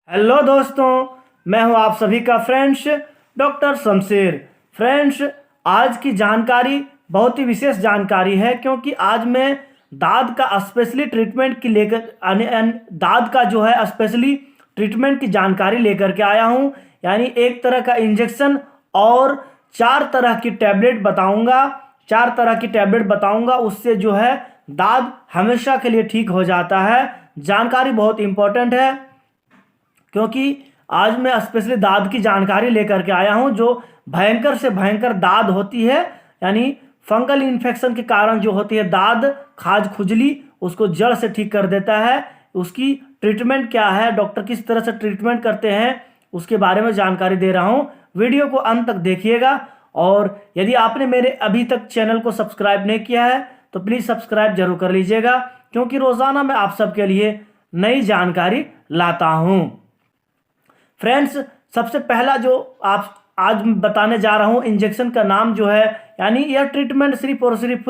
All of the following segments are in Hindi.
हेलो दोस्तों, मैं हूं आप सभी का फ्रेंड्स डॉक्टर शमशेर। फ्रेंड्स, आज की जानकारी बहुत ही विशेष जानकारी है क्योंकि आज मैं दाद का स्पेशली ट्रीटमेंट की लेकर दाद का जो है स्पेशली ट्रीटमेंट की जानकारी लेकर के आया हूं। यानी एक तरह का इंजेक्शन और 4 तरह की टैबलेट बताऊंगा। 4 तरह की टैबलेट बताऊंगा, उससे जो है दाद हमेशा के लिए ठीक हो जाता है। जानकारी बहुत इंपॉर्टेंट है क्योंकि आज मैं स्पेशली दाद की जानकारी लेकर के आया हूं। जो भयंकर से भयंकर दाद होती है, यानी फंगल इन्फेक्शन के कारण जो होती है दाद, खाज खुजली, उसको जड़ से ठीक कर देता है। उसकी ट्रीटमेंट क्या है, डॉक्टर किस तरह से ट्रीटमेंट करते हैं, उसके बारे में जानकारी दे रहा हूं। वीडियो को अंत तक देखिएगा। और यदि आपने मेरे अभी तक चैनल को सब्सक्राइब नहीं किया है तो प्लीज़ सब्सक्राइब जरूर कर लीजिएगा, क्योंकि रोज़ाना मैं आप सबके लिए नई जानकारी लाता हूं। फ्रेंड्स, सबसे पहला जो आप आज बताने जा रहा हूं इंजेक्शन का नाम जो है, यानी यह ट्रीटमेंट सिर्फ और सिर्फ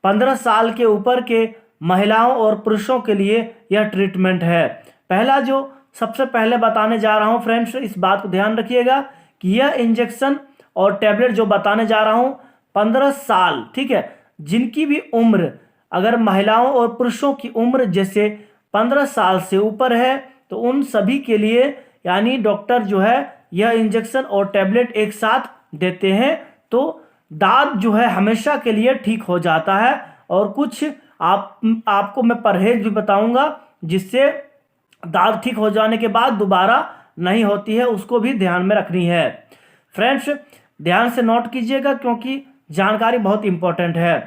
15 साल के ऊपर के महिलाओं और पुरुषों के लिए यह ट्रीटमेंट है। पहला जो सबसे पहले बताने जा रहा हूं फ्रेंड्स, इस बात को ध्यान रखिएगा कि यह इंजेक्शन और टैबलेट जो बताने जा रहा हूं 15 साल, ठीक है, जिनकी भी उम्र, अगर महिलाओं और पुरुषों की उम्र जैसे 15 साल से ऊपर है तो उन सभी के लिए यानी डॉक्टर जो है यह इंजेक्शन और टैबलेट एक साथ देते हैं, तो दाद जो है हमेशा के लिए ठीक हो जाता है। और कुछ आपको मैं परहेज भी बताऊंगा जिससे दाद ठीक हो जाने के बाद दोबारा नहीं होती है, उसको भी ध्यान में रखनी है। फ्रेंड्स, ध्यान से नोट कीजिएगा क्योंकि जानकारी बहुत इंपॉर्टेंट है।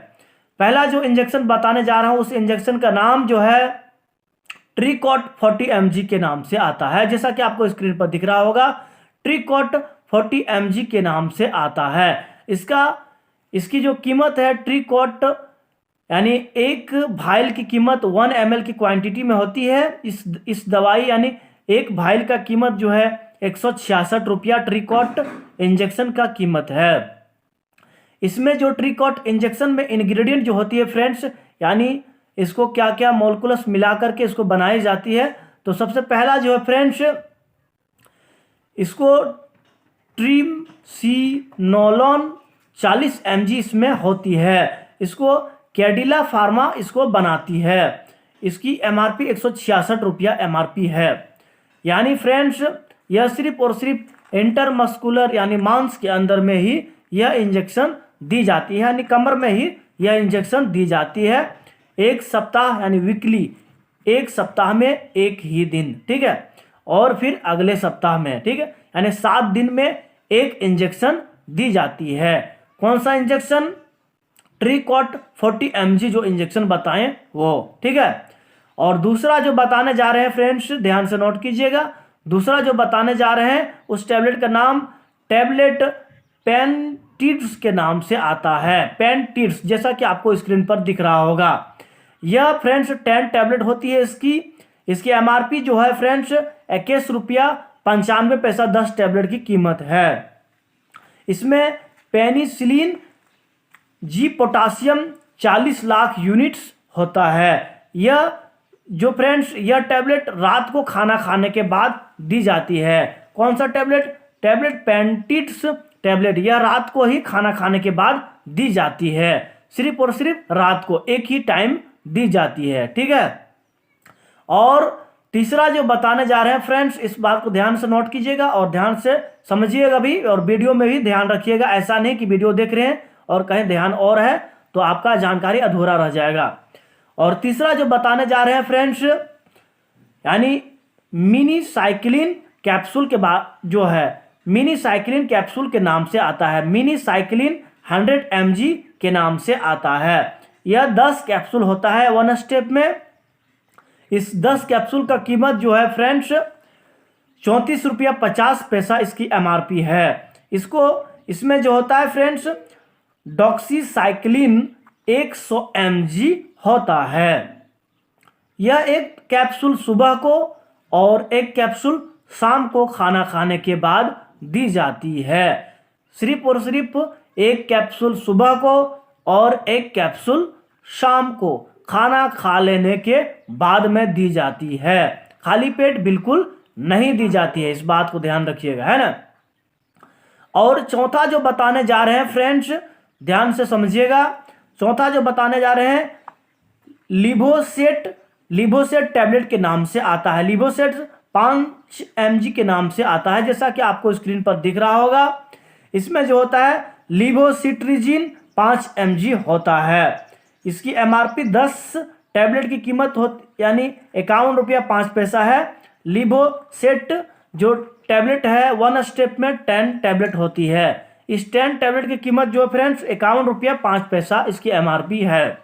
पहला जो इंजेक्शन बताने जा रहा हूं उस इंजेक्शन का नाम जो है ट्रीकॉट 40 mg के नाम से आता है। जैसा कि आपको स्क्रीन पर दिख रहा होगा, ट्रीकॉट 40 mg के नाम से आता है। इसकी जो कीमत है ट्रीकॉट, यानी एक भाइल की कीमत 1 ml की क्वांटिटी में होती है। इस दवाई यानी एक भाइल का कीमत जो है 166 रुपया ट्रीकॉट इंजेक्शन का कीमत है। इसमें जो ट्रीकॉट इंजेक्शन में इंग्रेडिएंट जो होती है फ्रेंड्स, यानी इसको क्या क्या मॉलिक्यूल्स मिला करके इसको बनाई जाती है, तो सबसे पहला जो है फ्रेंड्स, इसको ट्रिमसिनोलोन 40 mg इसमें होती है। इसको कैडिला फार्मा इसको बनाती है। इसकी MRP 166 रुपया MRP है। यानी फ्रेंड्स, यह सिर्फ और सिर्फ इंटरमस्कुलर यानी मांस के अंदर में ही यह इंजेक्शन दी जाती है, यानी कमर में ही यह इंजेक्शन दी जाती है। एक सप्ताह यानी वीकली, एक सप्ताह में एक ही दिन, ठीक है, और फिर अगले सप्ताह में, ठीक है, यानी 7 दिन में एक इंजेक्शन दी जाती है। कौन सा इंजेक्शन? ट्रीकॉट 40 mg जो इंजेक्शन बताएं वो, ठीक है। और दूसरा जो बताने जा रहे हैं फ्रेंड्स, ध्यान से नोट कीजिएगा, दूसरा जो बताने जा रहे हैं उस टैबलेट का नाम टैबलेट पेंटिड्स के नाम से आता है। पेंटिड्स, जैसा कि आपको स्क्रीन पर दिख रहा होगा। यह फ्रेंड्स 10 टैबलेट होती है। इसकी MRP जो है फ्रेंड्स 21 रुपया 95 पैसा 10 टैबलेट की कीमत है। इसमें penicillin G potassium 40 lakh units होता है। यह जो फ्रेंड्स, यह टैबलेट रात को खाना खाने के बाद दी जाती है। कौन सा टैबलेट? टैबलेट पेंटिड्स टैबलेट, यह रात को ही खाना खाने के बाद दी जाती है। सिर्फ और सिर्फ रात को एक ही टाइम दी जाती है, ठीक है। और तीसरा जो बताने जा रहे हैं फ्रेंड्स, इस बात को ध्यान से नोट कीजिएगा और ध्यान से समझिएगा भी, और वीडियो में भी ध्यान रखिएगा। ऐसा नहीं कि वीडियो देख रहे हैं और कहीं ध्यान और है तो आपका जानकारी अधूरा रह जाएगा। और तीसरा जो बताने जा रहे हैं फ्रेंड्स, यानी मिनी साइक्लिन कैप्सूल के बाद जो है, मिनी साइक्लिन कैप्सूल के नाम से आता है। मिनी साइक्लिन 100 mg के नाम से आता है। यह 10 कैप्सूल होता है 1 स्टेप में। इस 10 कैप्सूल का कीमत जो है फ्रेंड्स 34 रुपया 50 पैसा इसकी MRP है। इसमें जो होता है फ्रेंड्स डॉक्सीसाइक्लिन 100 mg होता है। यह एक कैप्सूल सुबह को और एक कैप्सूल शाम को खाना खाने के बाद दी जाती है। सिर्फ और सिर्फ एक कैप्सूल सुबह को और एक कैप्सूल शाम को खाना खा लेने के बाद में दी जाती है। खाली पेट बिल्कुल नहीं दी जाती है, इस बात को ध्यान रखिएगा, है ना। और चौथा जो बताने जा रहे हैं फ्रेंड्स, ध्यान से समझिएगा, चौथा जो बताने जा रहे हैं लिवोसेट, लिवोसेट टैबलेट के नाम से आता है। लिवोसेट 5 mg के नाम से आता है, जैसा कि आपको स्क्रीन पर दिख रहा होगा। इसमें जो होता है लिवोसिट्रिजिन 5 mg होता है। इसकी MRP 10 टैबलेट की कीमत यानी 51 रुपया 5 पैसा है। लिवोसेट जो टैबलेट है 1 स्टेप में 10 टैबलेट होती है। इस 10 टैबलेट की कीमत जो फ्रेंड्स 51 रुपया 5 पैसा इसकी MRP है।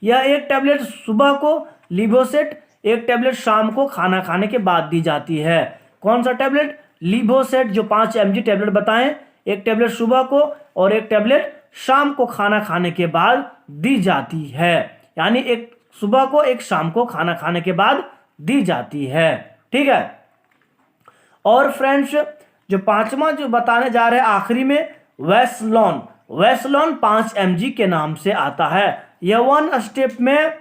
यह एक टैबलेट सुबह को लिवोसेट, एक टैबलेट शाम को खाना खाने के बाद दी जाती है। कौन सा टैबलेट? लिवोसेट जो 5 mg टैबलेट बताएं, एक टैबलेट सुबह को और एक टैबलेट शाम को खाना खाने के बाद दी जाती है। यानी एक सुबह को एक शाम को खाना खाने के बाद दी जाती है, ठीक है। और फ्रेंड्स जो पांचवा जो बताने जा रहे हैं आखिरी में, वेस्लोन, वेस्लोन 5 mg के नाम से आता है। यह 1 स्टेप में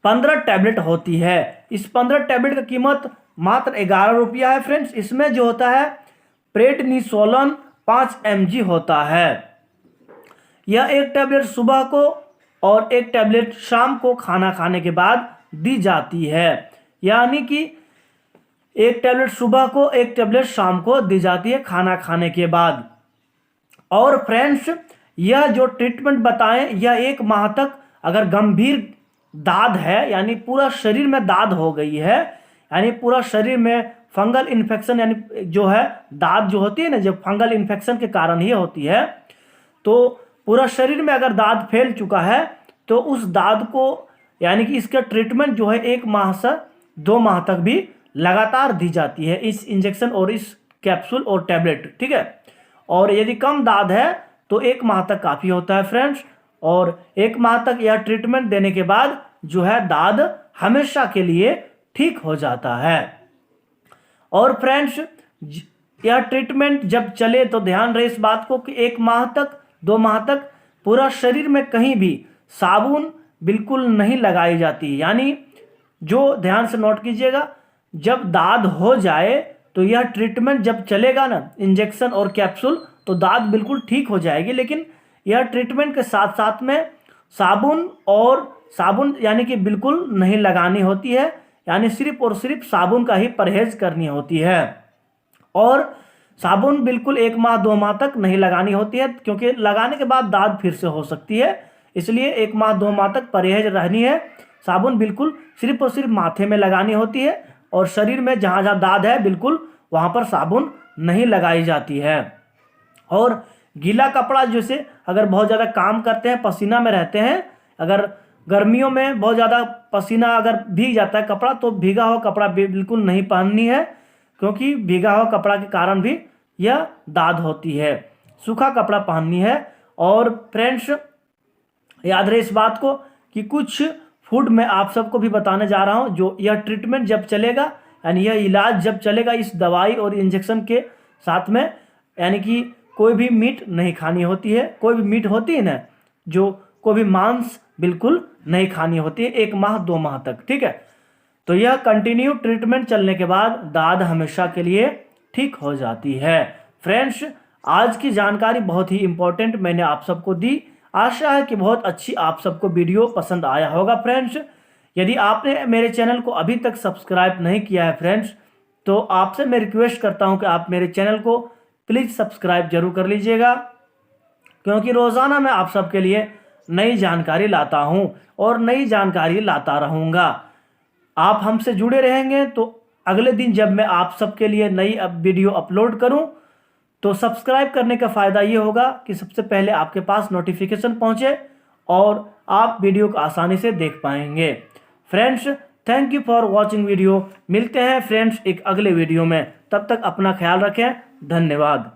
15 टैबलेट होती है। इस 15 टैबलेट की कीमत मात्र 11 रुपया है फ्रेंड्स। इसमें जो होता है प्रेडनिसोलोन 5 mg होता है। यह एक टैबलेट सुबह को और एक टैबलेट शाम को खाना खाने के बाद दी जाती है। यानी कि एक टैबलेट सुबह को, एक टैबलेट शाम को दी जाती है खाना खाने के बाद। और फ्रेंड्स यह जो ट्रीटमेंट बताएं, यह 1 माह तक अगर गंभीर दाद है, यानी पूरा शरीर में दाद हो गई है, यानी पूरा शरीर में फंगल इन्फेक्शन, यानी जो है दाद जो होती है ना, जब फंगल इन्फेक्शन के कारण ही होती है, तो पूरा शरीर में अगर दाद फैल चुका है तो उस दाद को, यानी कि इसका ट्रीटमेंट जो है 1 माह से 2 माह तक भी लगातार दी जाती है, इस इंजेक्शन और इस कैप्सूल और टैबलेट, ठीक है। और यदि कम दाद है तो 1 माह तक काफ़ी होता है फ्रेंड्स। और 1 माह तक यह ट्रीटमेंट देने के बाद जो है दाद हमेशा के लिए ठीक हो जाता है। और फ्रेंड्स यह ट्रीटमेंट जब चले तो ध्यान रहे इस बात को कि 1 माह तक 2 माह तक पूरा शरीर में कहीं भी साबुन बिल्कुल नहीं लगाई जाती। यानी जो ध्यान से नोट कीजिएगा, जब दाद हो जाए तो यह ट्रीटमेंट जब चलेगा ना, इंजेक्शन और कैप्सूल, तो दाद बिल्कुल ठीक हो जाएगी। लेकिन यह ट्रीटमेंट के साथ साथ में साबुन यानी कि बिल्कुल नहीं लगानी होती है, यानी सिर्फ और सिर्फ साबुन का ही परहेज करनी होती है। और साबुन बिल्कुल 1 माह 2 माह तक नहीं लगानी होती है, क्योंकि लगाने के बाद दाद फिर से हो सकती है। इसलिए 1 माह 2 माह तक परहेज रहनी है। साबुन बिल्कुल सिर्फ और सिर्फ माथे में लगानी होती है, और शरीर में जहाँ जहाँ दाद है बिल्कुल वहाँ पर साबुन नहीं लगाई जाती है। और गीला कपड़ा, जैसे अगर बहुत ज़्यादा काम करते हैं, पसीना में रहते हैं, अगर गर्मियों में बहुत ज़्यादा पसीना अगर भीग जाता है कपड़ा, तो भीगा हुआ कपड़ा बिल्कुल नहीं पहननी है, क्योंकि भीगा हुआ कपड़ा के कारण भी यह दाद होती है। सूखा कपड़ा पहननी है। और फ्रेंड्स याद रहे इस बात को कि कुछ फूड मैं आप सबको भी बताने जा रहा हूं, जो यह ट्रीटमेंट जब चलेगा, यानी यह इलाज जब चलेगा इस दवाई और इंजेक्शन के साथ में, यानी कि कोई भी मीट नहीं खानी होती है। कोई भी मीट होती है ना, जो कोई भी मांस बिल्कुल नहीं खानी होती है 1 माह 2 माह तक, ठीक है। तो यह कंटिन्यू ट्रीटमेंट चलने के बाद दाद हमेशा के लिए ठीक हो जाती है। फ्रेंड्स आज की जानकारी बहुत ही इंपॉर्टेंट मैंने आप सबको दी। आशा है कि बहुत अच्छी आप सबको वीडियो पसंद आया होगा। फ्रेंड्स यदि आपने मेरे चैनल को अभी तक सब्सक्राइब नहीं किया है फ्रेंड्स, तो आपसे मैं रिक्वेस्ट करता हूं कि आप मेरे चैनल को प्लीज़ सब्सक्राइब जरूर कर लीजिएगा, क्योंकि रोज़ाना मैं आप सबके लिए नई जानकारी लाता हूं और नई जानकारी लाता रहूँगा। आप हमसे जुड़े रहेंगे तो अगले दिन जब मैं आप सबके लिए नई वीडियो अपलोड करूं, तो सब्सक्राइब करने का फ़ायदा ये होगा कि सबसे पहले आपके पास नोटिफिकेशन पहुंचे और आप वीडियो को आसानी से देख पाएंगे। Friends thank you for watching video. मिलते हैं फ्रेंड्स एक अगले वीडियो में, तब तक अपना ख्याल रखें। धन्यवाद।